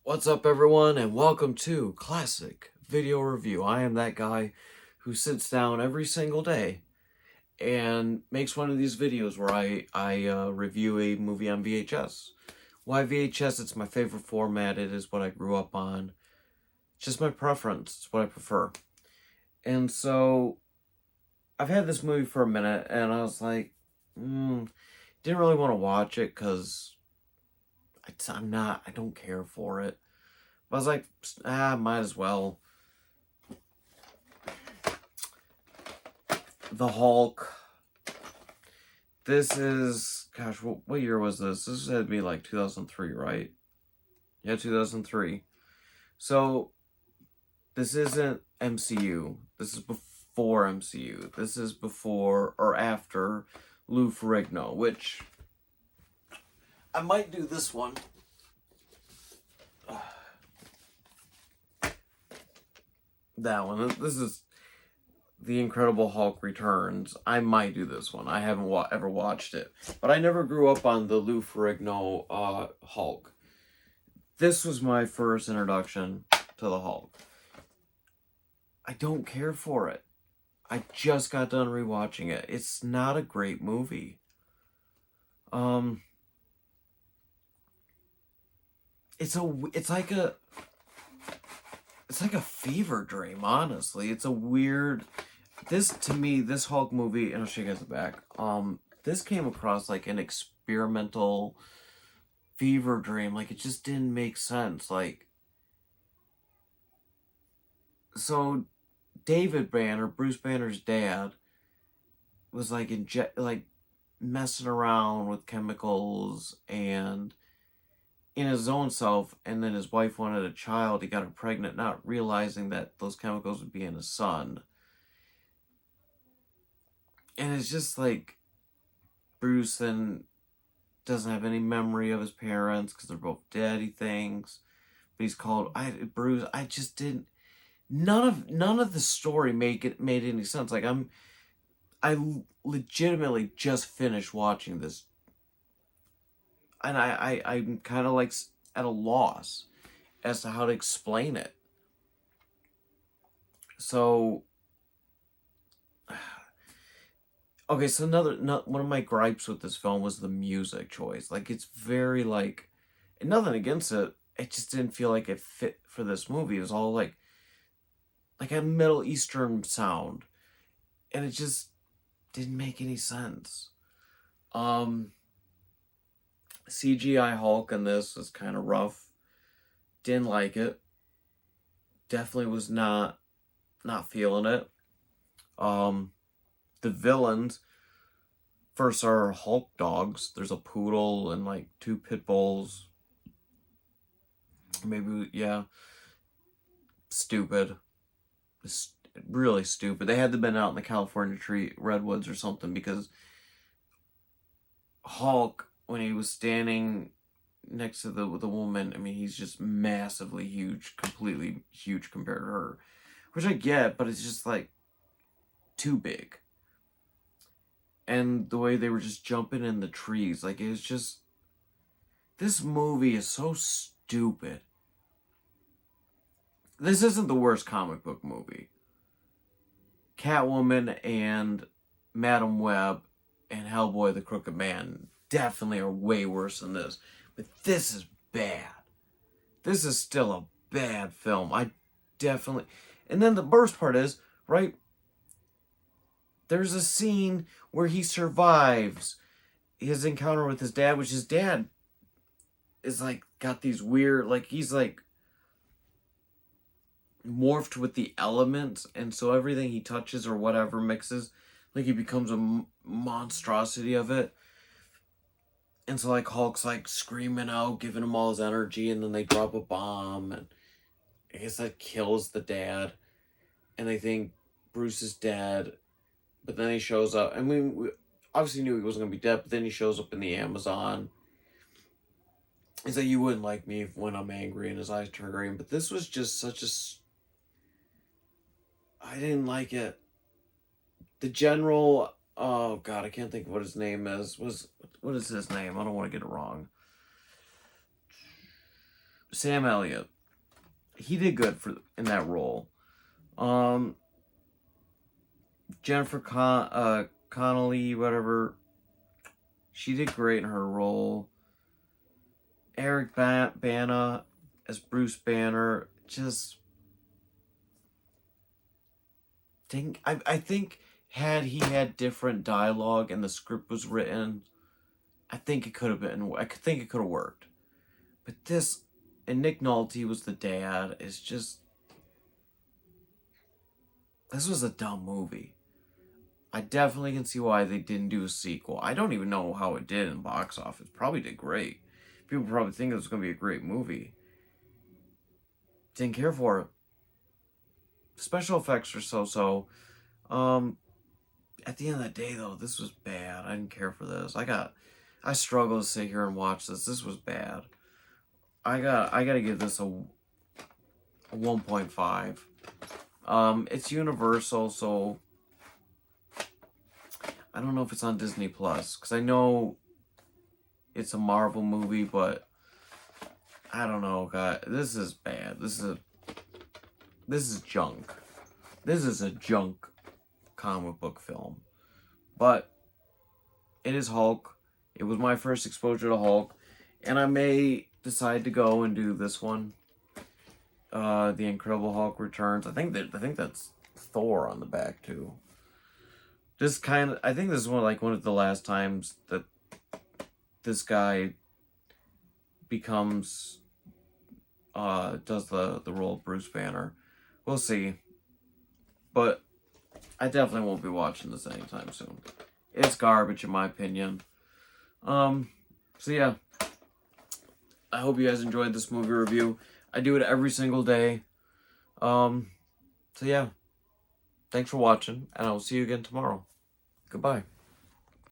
What's up, everyone, and welcome to Classic Video Review. I am that guy who sits down every single day and makes one of these videos where I review a movie on VHS. Why VHS? It's my favorite format. It is what I grew up on. It's just my preference. It's what I prefer. And so I've had this movie for a minute, and I was like, didn't really want to watch it because I don't care for it. But I was like, might as well. The Hulk. This is, gosh, what year was this? This had to be like 2003, right? Yeah, 2003. So, this isn't MCU. This is before MCU. This is before or after Lou Ferrigno, which I might do this one. That one. This is The Incredible Hulk Returns. I might do this one. I haven't ever watched it. But I never grew up on the Lou Ferrigno Hulk. This was my first introduction to the Hulk. I don't care for it. I just got done rewatching it. It's not a great movie. It's like a fever dream, honestly. It's a weird... to me, this Hulk movie, and I'll show you guys the back, this came across like an experimental fever dream. Like, it just didn't make sense. Like, so David Banner, Bruce Banner's dad, was like messing around with chemicals and in his own self, and then his wife wanted a child. He got her pregnant, not realizing that those chemicals would be in his son. And it's just like Bruce then doesn't have any memory of his parents because they're both dead, he thinks. But he's called Bruce. I just didn't. None of the story made any sense. Like, I legitimately just finished watching this, and I'm kind of like at a loss as to how to explain it. So, okay, so one of my gripes with this film was the music choice. Like, it's very like, and nothing against it, it just didn't feel like it fit for this movie. It was all like a Middle Eastern sound, and it just didn't make any sense. CGI Hulk in this was kind of rough. Didn't like it. Definitely was not feeling it. The villains first are Hulk dogs. There's a poodle and like 2 pit bulls. Maybe, yeah. Stupid. Really stupid. They had to have been out in the California redwoods or something, because Hulk, when he was standing next to the woman, I mean, he's just massively huge, completely huge compared to her, which I get, but it's just like too big. And the way they were just jumping in the trees, like, it was just, this movie is so stupid. This isn't the worst comic book movie. Catwoman and Madam Web and Hellboy the Crooked Man definitely are way worse than this. But this is bad. This is still a bad film. And then the worst part is, right, there's a scene where he survives his encounter with his dad, which his dad is like, got these weird, like, he's like morphed with the elements, and so everything he touches or whatever mixes, like, he becomes a monstrosity of it. And so, like, Hulk's like screaming out, giving him all his energy, and then they drop a bomb, and I guess that kills the dad, and they think Bruce is dead. But then he shows up. I mean, we obviously knew he wasn't going to be dead, but then he shows up in the Amazon. He's like, you wouldn't like me when I'm angry, and his eyes turn green. But this was just such a... I didn't like it. The general... Oh, God, I can't think of what his name is. What is his name? I don't want to get it wrong. Sam Elliott, he did good in that role. Jennifer Connelly, whatever, she did great in her role. Eric Bana as Bruce Banner, just I think had he had different dialogue and the script was written, I think it could have worked. But this, and Nick Nolte was the dad, is just, this was a dumb movie. I definitely can see why they didn't do a sequel. I don't even know how it did in box office. Probably did great. People probably think it was going to be a great movie. Didn't care for it. Special effects are so-so. At the end of the day, though, this was bad. I didn't care for this. I struggle to sit here and watch this. This was bad. I gotta give this a 1.5. It's Universal, so I don't know if it's on Disney Plus, because I know it's a Marvel movie, but I don't know, guys. This is bad. This is junk. This is a junk comic book film. But it is Hulk. It was my first exposure to Hulk, and I may decide to go and do this one. The Incredible Hulk Returns. I think that's Thor on the back too. I think this is one of the last times that this guy becomes does the role of Bruce Banner. We'll see. But I definitely won't be watching this anytime soon. It's garbage in my opinion. So yeah. I hope you guys enjoyed this movie review. I do it every single day. So yeah. Thanks for watching, and I will see you again tomorrow. Goodbye.